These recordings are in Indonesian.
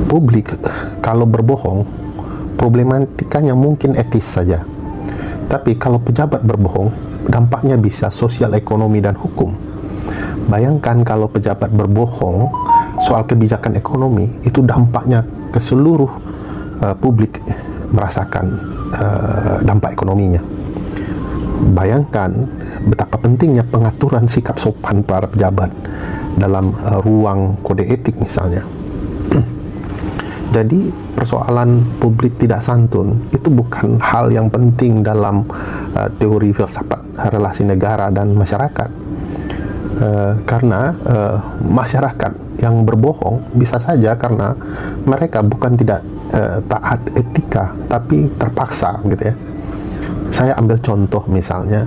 publik kalau berbohong, problematikanya mungkin etis saja. Tapi kalau pejabat berbohong, dampaknya bisa sosial, ekonomi, dan hukum. Bayangkan kalau pejabat berbohong soal kebijakan ekonomi, itu dampaknya ke seluruh publik merasakan dampak ekonominya. Bayangkan betapa pentingnya pengaturan sikap sopan para pejabat dalam ruang kode etik misalnya. Jadi persoalan publik tidak santun itu bukan hal yang penting dalam teori filsafat relasi negara dan masyarakat, karena masyarakat yang berbohong bisa saja karena mereka bukan tidak taat etika, tapi terpaksa gitu ya. Saya ambil contoh misalnya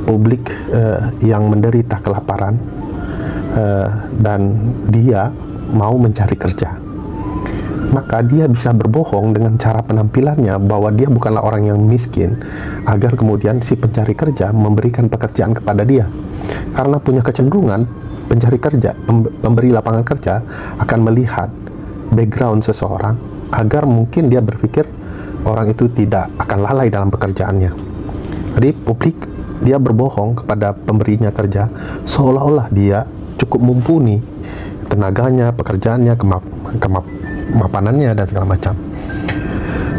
publik yang menderita kelaparan dan dia mau mencari kerja, maka dia bisa berbohong dengan cara penampilannya bahwa dia bukanlah orang yang miskin, agar kemudian si pencari kerja memberikan pekerjaan kepada dia. Karena punya kecenderungan pencari kerja, pemberi lapangan kerja akan melihat background seseorang agar mungkin dia berpikir orang itu tidak akan lalai dalam pekerjaannya. Jadi publik dia berbohong kepada pemberinya kerja seolah-olah dia cukup mumpuni tenaganya, pekerjaannya, kemapanannya dan segala macam.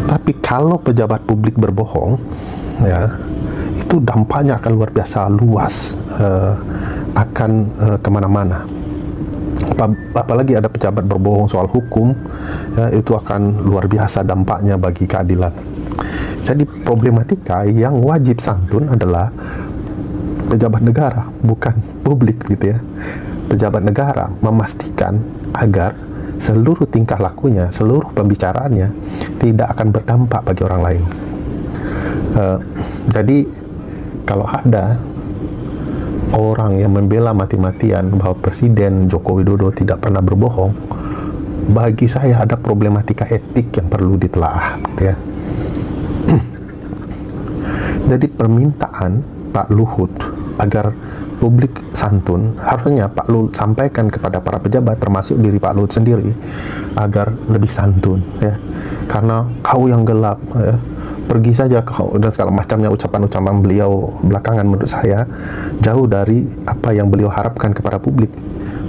Tapi kalau pejabat publik berbohong, ya, itu dampaknya akan luar biasa luas, akan kemana-mana. Apalagi ada pejabat berbohong soal hukum, ya, itu akan luar biasa dampaknya bagi keadilan. Jadi problematika yang wajib santun adalah pejabat negara, bukan publik gitu ya. Pejabat negara memastikan agar seluruh tingkah lakunya, seluruh pembicaraannya tidak akan berdampak bagi orang lain. Jadi kalau ada orang yang membela mati-matian bahwa Presiden Joko Widodo tidak pernah berbohong, bagi saya ada problematika etik yang perlu ditelaah, gitu ya. Jadi permintaan Pak Luhut agar publik santun, harusnya Pak Luhut sampaikan kepada para pejabat, termasuk diri Pak Luhut sendiri, agar lebih santun, ya. Karena kau yang gelap, ya, pergi saja kau, dan segala macamnya ucapan-ucapan beliau belakangan menurut saya jauh dari apa yang beliau harapkan kepada publik,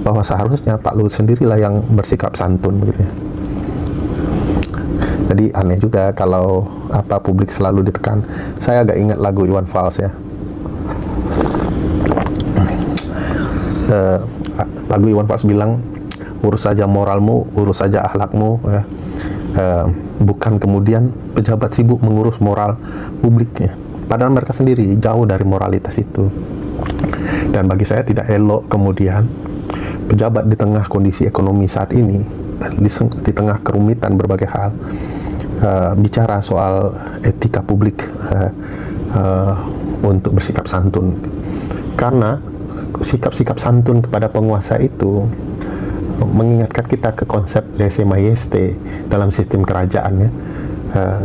bahwa seharusnya Pak Luhut sendirilah yang bersikap santun, begitu ya. Jadi aneh juga kalau publik selalu ditekan. Saya agak ingat lagu Iwan Fals ya. Lagu Iwan Fals bilang, urus saja moralmu, urus saja akhlakmu, ya. Bukan kemudian pejabat sibuk mengurus moral publiknya, padahal mereka sendiri jauh dari moralitas itu. Dan bagi saya tidak elok kemudian pejabat di tengah kondisi ekonomi saat ini, di tengah kerumitan berbagai hal, bicara soal etika publik untuk bersikap santun. Karena sikap-sikap santun kepada penguasa itu mengingatkan kita ke konsep lese majeste dalam sistem kerajaan, ya.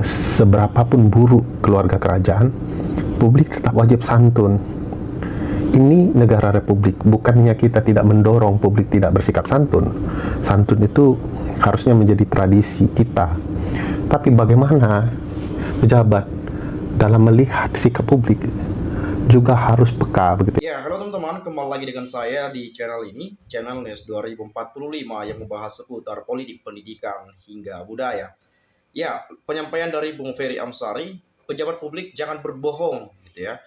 Seberapapun buruk keluarga kerajaan, publik tetap wajib santun. Ini negara republik, bukannya kita tidak mendorong publik tidak bersikap santun. Santun itu harusnya menjadi tradisi kita. Tapi bagaimana pejabat dalam melihat sikap publik juga harus peka, begitu. Ya, halo teman-teman, kembali lagi dengan saya di channel ini, channel NES 2045 yang membahas seputar politik, pendidikan, hingga budaya. Ya, penyampaian dari Bung Ferry Amsari, pejabat publik jangan berbohong, gitu ya.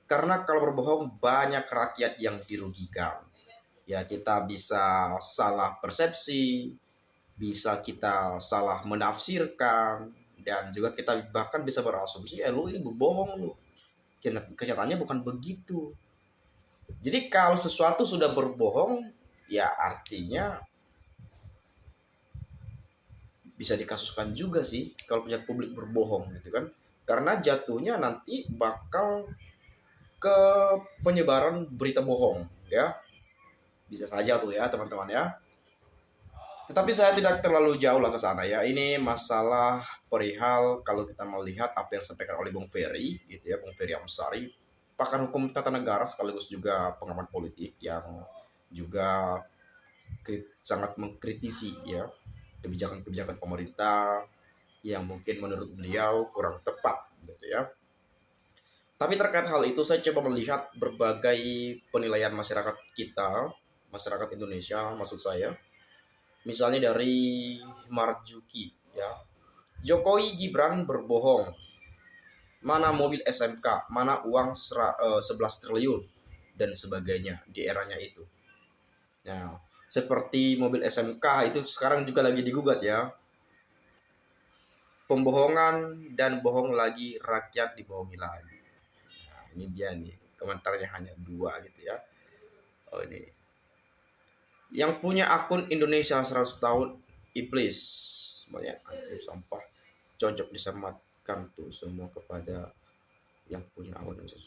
Karena kalau berbohong banyak rakyat yang dirugikan. Ya, kita bisa salah persepsi, bisa kita salah menafsirkan, dan juga kita bahkan bisa berasumsi, lu ini berbohong lu. Kenyataannya bukan begitu. Jadi kalau sesuatu sudah berbohong, ya artinya bisa dikasuskan juga sih kalau pejabat publik berbohong gitu kan. Karena jatuhnya nanti bakal ke penyebaran berita bohong, ya. Bisa saja tuh ya teman-teman ya. Tetapi saya tidak terlalu jauh lah ke sana ya. Ini masalah perihal kalau kita melihat apa yang disampaikan oleh Bung Ferry gitu ya, Bung Ferry Amsari, pakar hukum tata negara sekaligus juga pengamat politik yang juga sangat mengkritisi ya kebijakan-kebijakan pemerintah yang mungkin menurut beliau kurang tepat gitu ya. Tapi terkait hal itu saya coba melihat berbagai penilaian masyarakat kita, masyarakat Indonesia maksud saya. Misalnya dari Marjuki ya. Jokowi Gibran berbohong. Mana mobil SMK, mana uang 11 triliun dan sebagainya di eranya itu. Nah, seperti mobil SMK itu sekarang juga lagi digugat ya. Pembohongan dan bohong lagi, rakyat dibohongi lagi. Nah, ini dia nih, komentarnya hanya 2 gitu ya. Oh ini. Yang punya akun Indonesia 100 tahun iblis. Banyak anjir sampah. Cocok disematkan tuh semua kepada yang punya akun Indonesia.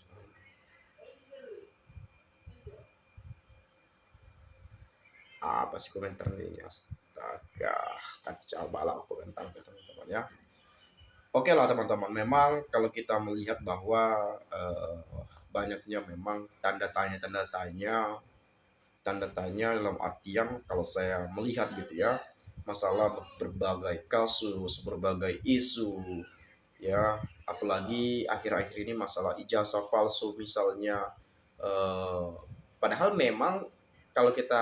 Apa sih komentar ini? Astaga, kacau balap komentar teman-teman ya. Oke lah teman-teman, memang kalau kita melihat bahwa banyaknya memang tanda tanya dalam artian kalau saya melihat gitu ya, masalah berbagai kasus, berbagai isu ya, apalagi akhir-akhir ini masalah ijazah palsu misalnya, eh, padahal memang kalau kita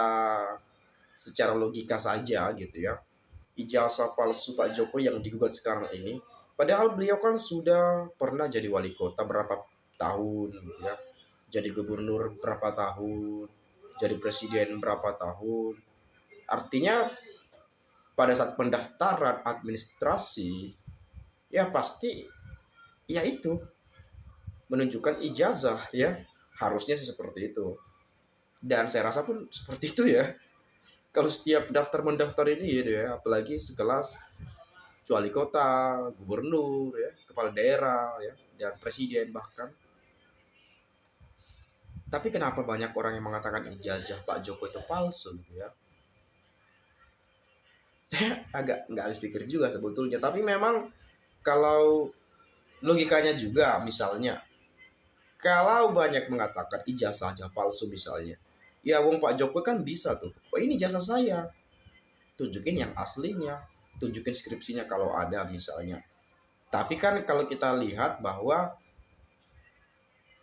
secara logika saja gitu ya, ijazah palsu Pak Jokowi yang digugat sekarang ini, padahal beliau kan sudah pernah jadi wali kota berapa tahun gitu ya, jadi gubernur berapa tahun, jadi presiden berapa tahun. Artinya pada saat pendaftaran administrasi ya pasti ya itu menunjukkan ijazah ya, harusnya seperti itu. Dan saya rasa pun seperti itu ya. Kalau setiap daftar mendaftar ini gitu ya, apalagi sekelas wali kota, gubernur, ya, kepala daerah, ya, dan presiden bahkan. Tapi kenapa banyak orang yang mengatakan ijazah Pak Joko itu palsu gitu ya? Agak nggak habis pikir juga sebetulnya. Tapi memang kalau logikanya juga misalnya, kalau banyak mengatakan ijazah aja palsu misalnya, ya wong Pak Jokowi kan bisa tuh, oh ini jasa saya, tunjukin yang aslinya, tunjukin skripsinya kalau ada misalnya. Tapi kan kalau kita lihat bahwa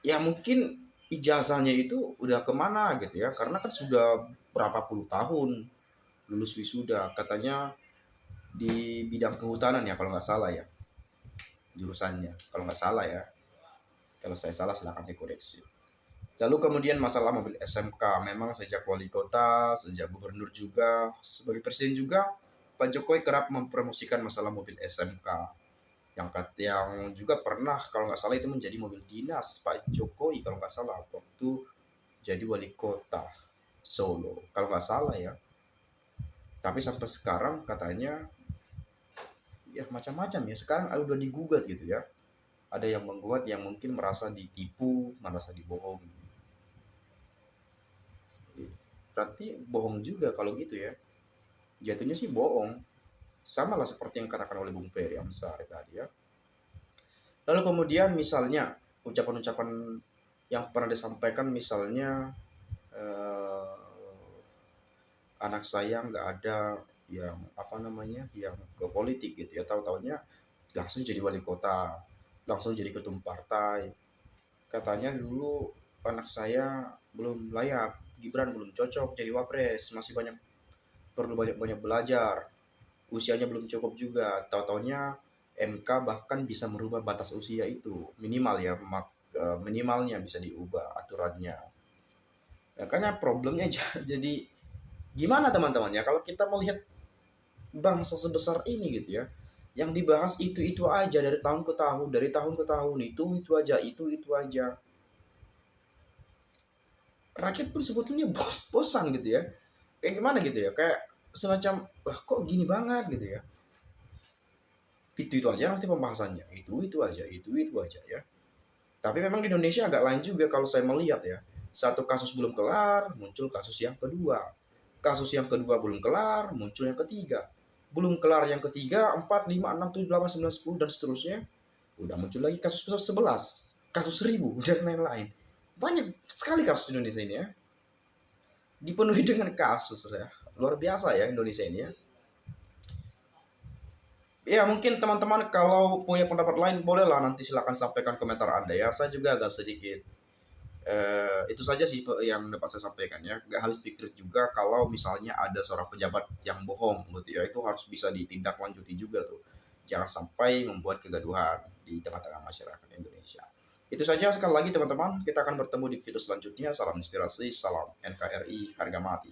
ya mungkin ijazahnya itu udah kemana gitu ya, karena kan sudah berapa puluh tahun lulus wisuda, katanya di bidang kehutanan ya kalau nggak salah ya jurusannya, kalau nggak salah ya, kalau saya salah silahkan dikoreksi. Lalu kemudian masalah mobil SMK, memang sejak wali kota, sejak gubernur juga, sebagai presiden juga, Pak Jokowi kerap mempromosikan masalah mobil SMK. Yang juga pernah kalau nggak salah itu menjadi mobil dinas Pak Jokowi kalau nggak salah waktu jadi wali kota Solo kalau nggak salah ya. Tapi sampai sekarang katanya ya macam-macam ya, sekarang udah digugat gitu ya. Ada yang menggugat yang mungkin merasa ditipu, merasa dibohongi. Berarti bohong juga kalau gitu ya. Jatuhnya sih bohong. Sama lah seperti yang katakan oleh Bung Ferry Amsari tadi ya. Lalu kemudian misalnya ucapan-ucapan yang pernah disampaikan misalnya eh, anak saya nggak ada yang apa namanya yang ke politik gitu ya, tahu-taunya langsung jadi wali kota, langsung jadi ketum partai. Katanya dulu anak saya belum layak, Gibran belum cocok jadi wapres, masih perlu banyak belajar, usianya belum cukup juga. Tahu-taunya MK bahkan bisa merubah batas usia itu minimal ya, minimalnya bisa diubah aturannya. Ya, karena problemnya jadi gimana teman-teman ya kalau kita melihat bangsa sebesar ini gitu ya, yang dibahas itu aja dari tahun ke tahun, dari tahun ke tahun, itu aja, itu aja. Rakyat pun sebetulnya bosan gitu ya, kayak gimana gitu ya, kayak semacam lah kok gini banget gitu ya, itu aja nanti pembahasannya, itu aja, itu aja ya. Tapi memang di Indonesia agak lain juga kalau saya melihat ya, satu kasus belum kelar muncul kasus yang kedua, kasus yang kedua belum kelar muncul yang ketiga, belum kelar yang ketiga, 4, 5, 6, 7, 8, 9, 10 dan seterusnya, udah muncul lagi kasus 11, kasus 1000 dan lain-lain. Banyak sekali kasus Indonesia ini ya, dipenuhi dengan kasus ya, luar biasa ya Indonesia ini ya. Ya mungkin teman-teman kalau punya pendapat lain bolehlah nanti silakan sampaikan komentar Anda ya. Saya juga agak sedikit itu saja sih yang dapat saya sampaikan ya. Gak habis pikir juga kalau misalnya ada seorang pejabat yang bohong gitu ya, itu harus bisa ditindaklanjuti juga tuh. Jangan sampai membuat kegaduhan di tengah-tengah masyarakat Indonesia. Itu saja sekali lagi teman-teman, kita akan bertemu di video selanjutnya. Salam inspirasi, salam NKRI, harga mati.